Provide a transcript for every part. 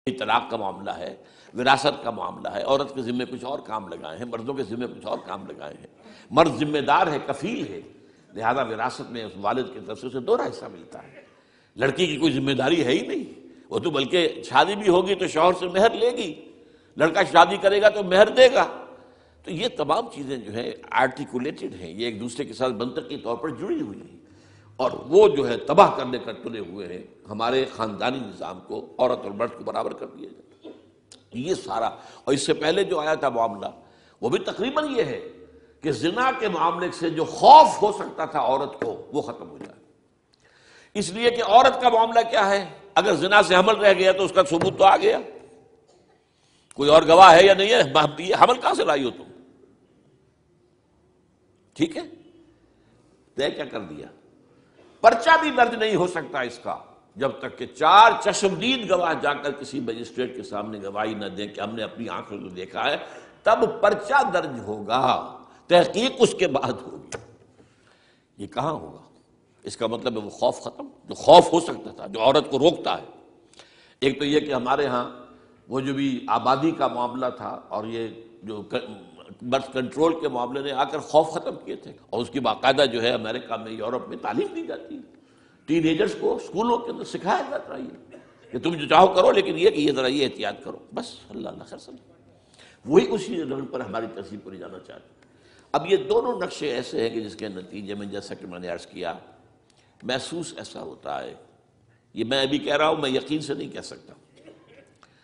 طلاق کا معاملہ ہے، وراثت کا معاملہ ہے، عورت کے ذمے کچھ اور کام لگائے ہیں، مردوں کے ذمے کچھ اور کام لگائے ہیں۔ مرد ذمہ دار ہے، کفیل ہے، لہذا وراثت میں اس والد کی طرف سے اسے دوہرا حصہ ملتا ہے۔ لڑکی کی کوئی ذمہ داری ہے ہی نہیں، وہ تو بلکہ شادی بھی ہوگی تو شوہر سے مہر لے گی، لڑکا شادی کرے گا تو مہر دے گا۔ تو یہ تمام چیزیں جو ہیں آرٹیکولیٹڈ ہیں، یہ ایک دوسرے کے ساتھ منطقی طور پر جڑی ہوئی ہیں، اور وہ جو ہے تباہ کرنے کا تلے ہوئے ہیں ہمارے خاندانی نظام کو، عورت اور مرد کو برابر کر دیا جائے۔ یہ سارا، اور اس سے پہلے جو آیا تھا معاملہ وہ بھی تقریباً یہ ہے کہ زنا کے معاملے سے جو خوف ہو سکتا تھا عورت کو وہ ختم ہو جائے، اس لیے کہ عورت کا معاملہ کیا ہے، اگر زنا سے حمل رہ گیا تو اس کا ثبوت تو آ گیا، کوئی اور گواہ ہے یا نہیں ہے، یہ حمل کہاں سے لائی ہو تم؟ ٹھیک ہے، طے کیا کر دیا؟ پرچہ بھی درج نہیں ہو سکتا اس کا جب تک کہ 4 چشمدید گواہ جا کر کسی مجسٹریٹ کے سامنے گواہی نہ دیں کہ ہم نے اپنی آنکھوں سے دیکھا ہے، تب پرچہ درج ہوگا، تحقیق اس کے بعد ہوگی۔ یہ کہاں ہوگا؟ اس کا مطلب ہے وہ خوف ختم، جو خوف ہو سکتا تھا، جو عورت کو روکتا ہے۔ ایک تو یہ کہ ہمارے ہاں وہ جو بھی آبادی کا معاملہ تھا اور یہ جو برتھ کنٹرول کے معاملے نے آ کر خوف ختم کیے تھے، اور اس کی باقاعدہ جو ہے امریکہ میں، یورپ میں تعلیم دی جاتی ہے، ٹین ایجرز کو اسکولوں کے اندر سکھایا جاتا ہے کہ تم جو چاہو کرو، لیکن یہ کہ یہ ذرا یہ احتیاط کرو، بس اللہ اللہ خیر سمجھ۔ وہی اسی رنگ پر ہماری تہذیب کو لے جانا چاہتے ہیں۔ اب یہ دونوں نقشے ایسے ہیں کہ جس کے نتیجے میں، جیسا کہ میں نے عرض کیا، محسوس ایسا ہوتا ہے، یہ میں ابھی کہہ رہا ہوں، میں یقین سے نہیں کہہ سکتا۔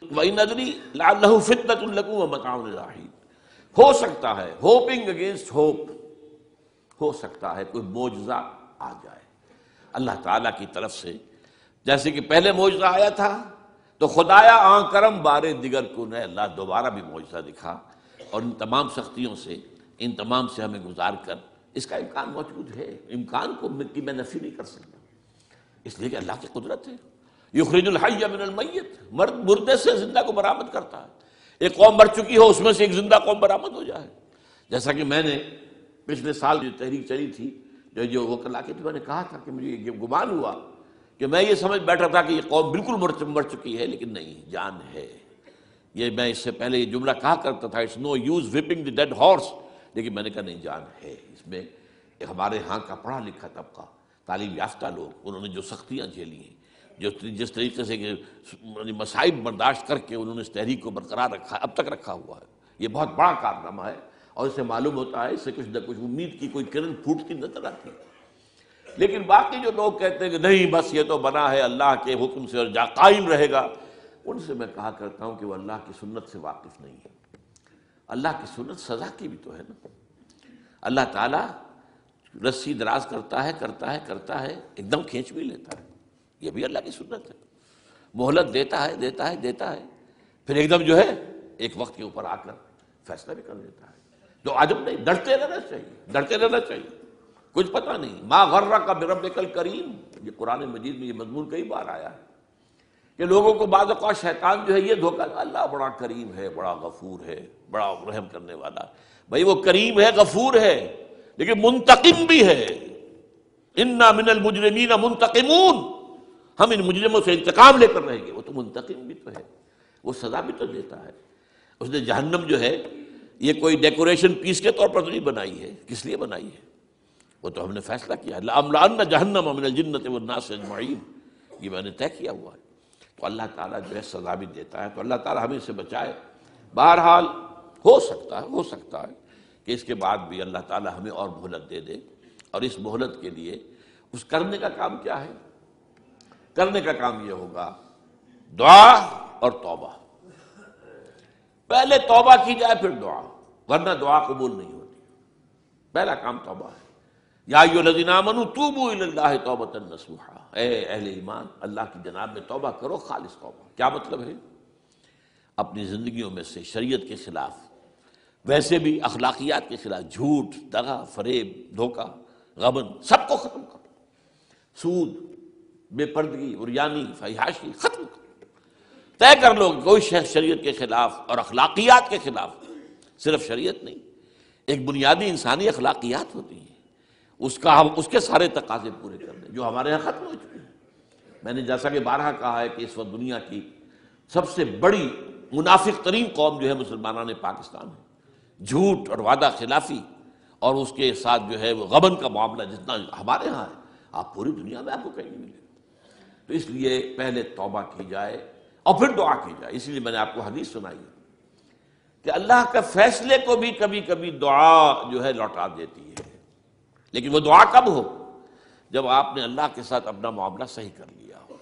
وَإِنْ أَدْرِي لَعَلَّهُ فِتْنَةٌ لَكُمْ وَمَتَاعٌ إِلَىٰ حِينٍ، ہو سکتا ہے، ہوپنگ اگینسٹ ہوپ، ہو سکتا ہے کوئی معجزہ آ جائے اللہ تعالیٰ کی طرف سے، جیسے کہ پہلے معجزہ آیا تھا تو خدایا آن کرم بارے دیگر کن ہے، اللہ دوبارہ بھی معجزہ دکھا، اور ان تمام سختیوں سے، ان تمام سے ہمیں گزار کر، اس کا امکان موجود ہے، امکان کو میں نفی نہیں کر سکتا، اس لیے کہ اللہ کی قدرت ہے۔ یخرج الحی من المیت، مردے سے زندہ کو برآمد کرتا ہے۔ ایک قوم مر چکی ہو، اس میں سے ایک زندہ قوم برآمد ہو جائے، جیسا کہ میں نے پچھلے سال جو تحریک چلی تھی، جو وہ کل آ کے میں نے کہا تھا کہ مجھے یہ گمان ہوا کہ میں یہ سمجھ بیٹھا تھا کہ یہ قوم بالکل مر چکی ہے، لیکن نہیں، جان ہے۔ یہ میں اس سے پہلے یہ جملہ کہا کرتا تھا، it's no use whipping the dead horse, لیکن میں نے کہا نہیں، جان ہے اس میں۔ ہمارے ہاں کا پڑھا لکھا طبقہ، تعلیم یافتہ لوگ، انہوں نے جو سختیاں جھیلی ہیں، جس طریقے سے کہ مصائب برداشت کر کے انہوں نے اس تحریک کو برقرار رکھا ہے، اب تک رکھا ہوا ہے، یہ بہت بڑا کارنامہ ہے، اور اس سے معلوم ہوتا ہے، اس سے کچھ نہ کچھ امید کی کوئی کرن پھوٹتی نظر آتی ہے۔ لیکن باقی جو لوگ کہتے ہیں کہ نہیں بس یہ تو بنا ہے اللہ کے حکم سے اور قائم رہے گا، ان سے میں کہا کرتا ہوں کہ وہ اللہ کی سنت سے واقف نہیں ہے۔ اللہ کی سنت سزا کی بھی تو ہے نا، اللہ تعالیٰ رسی دراز کرتا ہے، ایک دم کھینچ بھی لیتا ہے، یہ بھی اللہ کی سنت ہے، مہلت دیتا ہے، پھر ایک دم جو ہے ایک وقت کے اوپر آ کر فیصلہ بھی کر دیتا ہے۔ تو عجب نہیں، ڈرتے رہنا چاہیے، کچھ پتہ نہیں۔ ما غرک بربک الکریم، یہ قرآن مجید میں یہ مضمون کئی بار آیا ہے کہ لوگوں کو بعض اوقات شیطان جو ہے یہ دھوکہ، اللہ بڑا کریم ہے، بڑا غفور ہے، بڑا رحم کرنے والا۔ بھائی وہ کریم ہے، غفور ہے، لیکن منتقم بھی ہے۔ انا من المجرمین منتقمون، ہم ان مجرموں سے انتقام لے کر رہیں گے۔ وہ تو منتقم بھی تو ہے، وہ سزا بھی تو دیتا ہے۔ اس نے جہنم جو ہے یہ کوئی ڈیکوریشن پیس کے طور پر تو نہیں بنائی ہے، کس لیے بنائی ہے؟ وہ تو ہم نے فیصلہ کیا ہے، لَأَمْلَأَنَّ جَهَنَّمَ مِنَ الْجِنَّةِ وَالنَّاسِ أَجْمَعِينَ، یہ میں نے طے کیا ہوا ہے۔ تو اللہ تعالیٰ جو ہے سزا بھی دیتا ہے، تو اللہ تعالیٰ ہمیں سے بچائے۔ بہرحال ہو سکتا ہے کہ اس کے بعد بھی اللہ تعالیٰ ہمیں اور مہلت دے دے، اور اس مہلت کے لیے اس کرنے کا کام کیا ہے؟ کرنے کا کام یہ ہوگا دعا اور توبہ۔ پہلے توبہ کی جائے پھر دعا، ورنہ دعا قبول نہیں ہوتی۔ پہلا کام توبہ ہے۔ یا ایھا الذین آمنوا توبوا الی اللہ توبۃ نصوحا، اے اہل ایمان اللہ کی جناب میں توبہ کرو، خالص توبہ۔ کیا مطلب ہے؟ اپنی زندگیوں میں سے شریعت کے خلاف، ویسے بھی اخلاقیات کے خلاف، جھوٹ، دغا، فریب، دھوکہ، غبن، سب کو ختم کرو، سود، بے پردگی، عریانی، فحاشی، ختم کرو۔ طے کر لو کوئی شخص شریعت کے خلاف اور اخلاقیات کے خلاف، صرف شریعت نہیں، ایک بنیادی انسانی اخلاقیات ہوتی ہیں، اس کے سارے تقاضے پورے کر دیں جو ہمارے یہاں ختم ہو چکے ہیں۔ میں نے جیسا کہ بارہا کہا ہے کہ اس وقت دنیا کی سب سے بڑی منافق ترین قوم جو ہے مسلمانان پاکستان ہے، جھوٹ اور وعدہ خلافی اور اس کے ساتھ جو ہے وہ غبن کا معاملہ جتنا ہمارے ہاں ہے، آپ پوری دنیا میں آپ کو کہیں نہیں ملے گا۔ تو اس لیے پہلے توبہ کی جائے اور پھر دعا کی جائے۔ اسی لیے میں نے آپ کو حدیث سنائی ہے کہ اللہ کے فیصلے کو بھی کبھی کبھی دعا جو ہے لوٹا دیتی ہے، لیکن وہ دعا کب ہو؟ جب آپ نے اللہ کے ساتھ اپنا معاملہ صحیح کر لیا ہو۔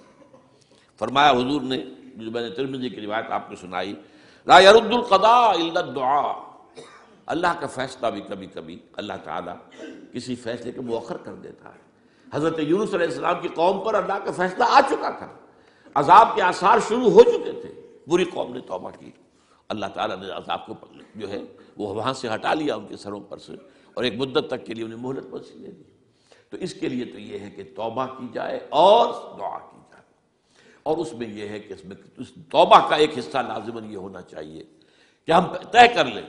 فرمایا حضور نے، جو میں نے ترمذی کی روایت آپ کو سنائی، لا يرد القضاء الا الدعاء، اللہ کا فیصلہ بھی کبھی کبھی اللہ تعالیٰ کسی فیصلے کو مؤخر کر دیتا ہے۔ حضرت یونس علیہ السلام کی قوم پر اللہ کا فیصلہ آ چکا تھا، عذاب کے آثار شروع ہو چکے تھے، بری قوم نے توبہ کی، اللہ تعالیٰ نے عذاب کو جو ہے وہ وہاں سے ہٹا لیا ان کے سروں پر سے، اور ایک مدت تک کے لیے انہیں مہلت وسیع دے دی۔ تو اس کے لیے تو یہ ہے کہ توبہ کی جائے اور دعا کی جائے، اور اس میں یہ ہے کہ اس توبہ کا ایک حصہ لازماً یہ ہونا چاہیے کہ ہم طے کر لیں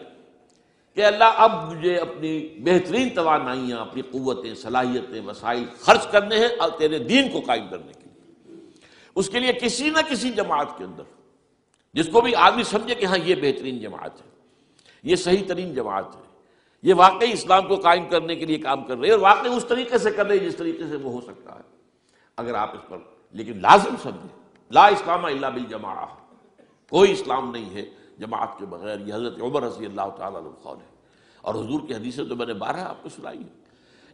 کہ اللہ اب مجھے اپنی بہترین توانائیاں، اپنی قوتیں، صلاحیتیں، وسائل خرچ کرنے ہیں اور تیرے دین کو قائم کرنے کے لیے۔ اس کے لیے کسی نہ کسی جماعت کے اندر، جس کو بھی آدمی سمجھے کہ ہاں یہ بہترین جماعت ہے، یہ صحیح ترین جماعت ہے، یہ واقعی اسلام کو قائم کرنے کے لیے کام کر رہے ہیں اور واقعی اس طریقے سے کر رہے ہیں جس طریقے سے وہ ہو سکتا ہے، اگر آپ اس پر لیکن لازم سمجھیں لا اسلام الا بالجماعہ، کوئی اسلام نہیں ہے جماعت کے بغیر۔ یہ حضرت عمر رضی اللہ تعالیٰ عنہ قول ہے، اور حضور کی حدیثیں تو میں نے 12 آپ کو سنائی ہیں،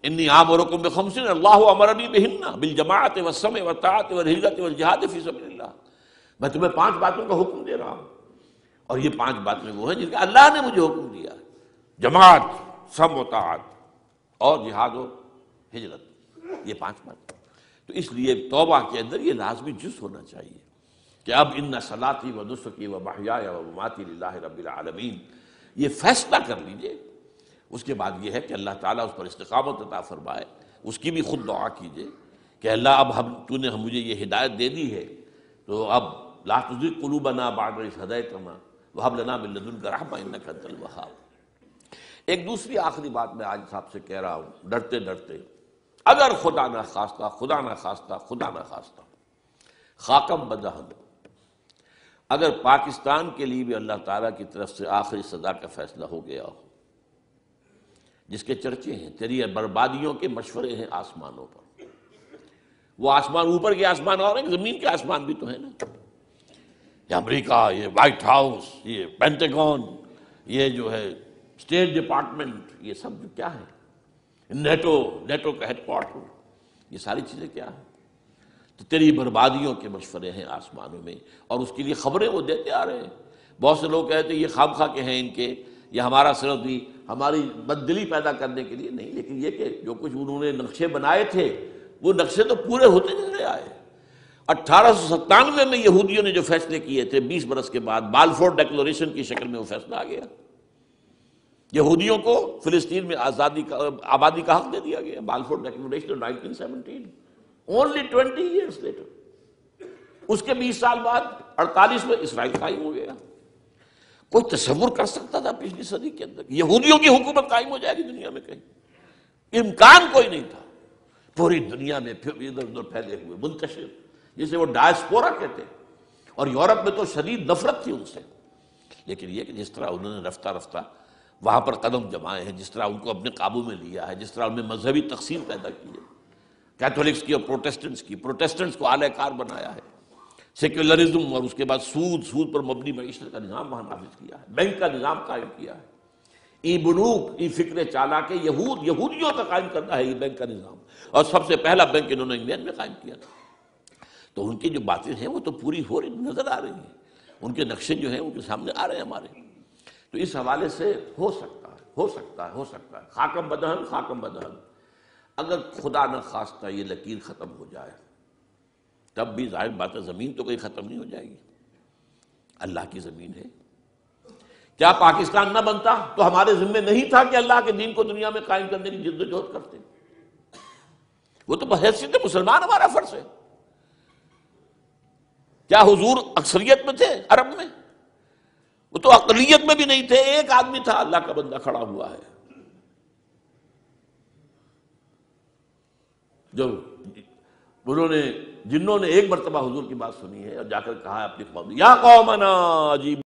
انی آمرکم بخمس اللہ امرنی بہن بالجماعت والسمع والطاعت والہجرۃ والجہاد فی سبیل اللہ، میں تمہیں 5 باتوں کا حکم دے رہا ہوں، اور یہ 5 باتیں وہ ہیں جن کا اللہ نے مجھے حکم دیا ہے، جماعت، سمع و طاعت اور جہاد و ہجرت، یہ 5 باتیں۔ تو اس لیے توبہ کے اندر یہ لازمی جز ہونا چاہیے کہ اب ان صلاتی و نسکی و محیای و مماتی للہ رب العالمین، یہ فیصلہ کر لیجئے۔ اس کے بعد یہ ہے کہ اللہ تعالیٰ اس پر استقامت عطا فرمائے، اس کی بھی خود دعا کیجئے کہ اللہ اب تو نے مجھے یہ ہدایت دے دی ہے، تو اب لا تزغ قلوبنا بعد اذ ہدیتنا وہب لنا من لدنک رحمۃ انک انت الوہاب۔ ایک دوسری آخری بات میں آج صاحب سے کہہ رہا ہوں، ڈرتے ڈرتے، اگر خدا نہ خواستہ، خدا نہ خواستہ، خدا نہ خواستہ، خاکم بدہن، اگر پاکستان کے لیے بھی اللہ تعالیٰ کی طرف سے آخری سزا کا فیصلہ ہو گیا ہو، جس کے چرچے ہیں، تیری بربادیوں کے مشورے ہیں آسمانوں پر، وہ آسمان اوپر کے آسمان اور ہیں، زمین کے آسمان بھی تو ہیں نا، یہ امریکہ، یہ وائٹ ہاؤس، یہ پینٹاگون، یہ جو ہے اسٹیٹ ڈپارٹمنٹ، یہ سب جو کیا ہے، نیٹو کا ہیڈ کوارٹر، یہ ساری چیزیں کیا ہیں؟ تو تیری بربادیوں کے مشورے ہیں آسمانوں میں، اور اس کے لیے خبریں وہ دیتے آ رہے ہیں۔ بہت سے لوگ کہتے ہیں یہ خام خواہ کے ہیں ان کے، یہ ہمارا صرف بھی ہماری بددلی پیدا کرنے کے لیے نہیں، لیکن یہ کہ جو کچھ انہوں نے نقشے بنائے تھے وہ نقشے تو پورے ہوتے چلے آئے۔ 1897 میں یہودیوں نے جو فیصلے کیے تھے، 20 برس کے بعد بالفور ڈیکلریشن کی شکل میں وہ فیصلہ آ گیا، یہودیوں کو فلسطین میں آبادی کا حق دے دیا گیا، Balfour declaration 1917، only 20 years later۔ اس کے 20 سال بعد 48 میں اسرائیل قائم ہو گیا۔ کوئی تصور کر سکتا تھا پچھلی صدی کے اندر یہودیوں کی حکومت قائم ہو جائے گی دنیا میں؟ کہیں امکان کوئی نہیں تھا۔ پوری دنیا میں ادھر ادھر پھیلے ہوئے، منتشر، جسے وہ ڈائسپورا کہتے ہیں، اور یورپ میں تو شدید نفرت تھی ان سے، لیکن یہ کہ جس طرح انہوں نے رفتہ رفتہ وہاں پر قدم جمائے ہیں، جس طرح ان کو اپنے قابو میں لیا ہے، جس طرح ان میں مذہبی تقسیم پیدا کی ہے، کیتھولکس کی اور پروٹیسٹنٹس کو اعلی کار بنایا ہے، سیکولرزم اور اس کے بعد سود پر مبنی معیشت کا نظام وہاں نافذ کیا ہے، بینک کا نظام قائم کیا ہے، ای بنوک، ای فکر چالاک یہودیوں کا قائم کرنا ہے یہ بینک کا نظام، اور سب سے پہلا بینک انہوں نے انگلینڈ میں قائم کیا تھا۔ تو ان کی جو باتیں ہیں وہ تو پوری ہو رہی نظر آ رہی ہیں، ان کے نقشے جو ہیں ان کے سامنے آ رہے ہیں ہمارے۔ تو اس حوالے سے ہو سکتا ہے خاکم بدہن، اگر خدا نہ خواستہ یہ لکیر ختم ہو جائے، تب بھی ظاہر بات ہے زمین تو کوئی ختم نہیں ہو جائے گی، اللہ کی زمین ہے۔ کیا پاکستان نہ بنتا تو ہمارے ذمے نہیں تھا کہ اللہ کے دین کو دنیا میں قائم کرنے کی جد و جہد کرتے؟ وہ تو بحیثیت مسلمان ہمارا فرض ہے۔ کیا حضور اکثریت میں تھے عرب میں؟ وہ تو اقلیت میں بھی نہیں تھے، ایک آدمی تھا اللہ کا بندہ کھڑا ہوا ہے، جو انہوں نے جنوں نے ایک مرتبہ حضور کی بات سنی ہے اور جا کر کہا ہے اپنی قوم، یا قومنا عجیب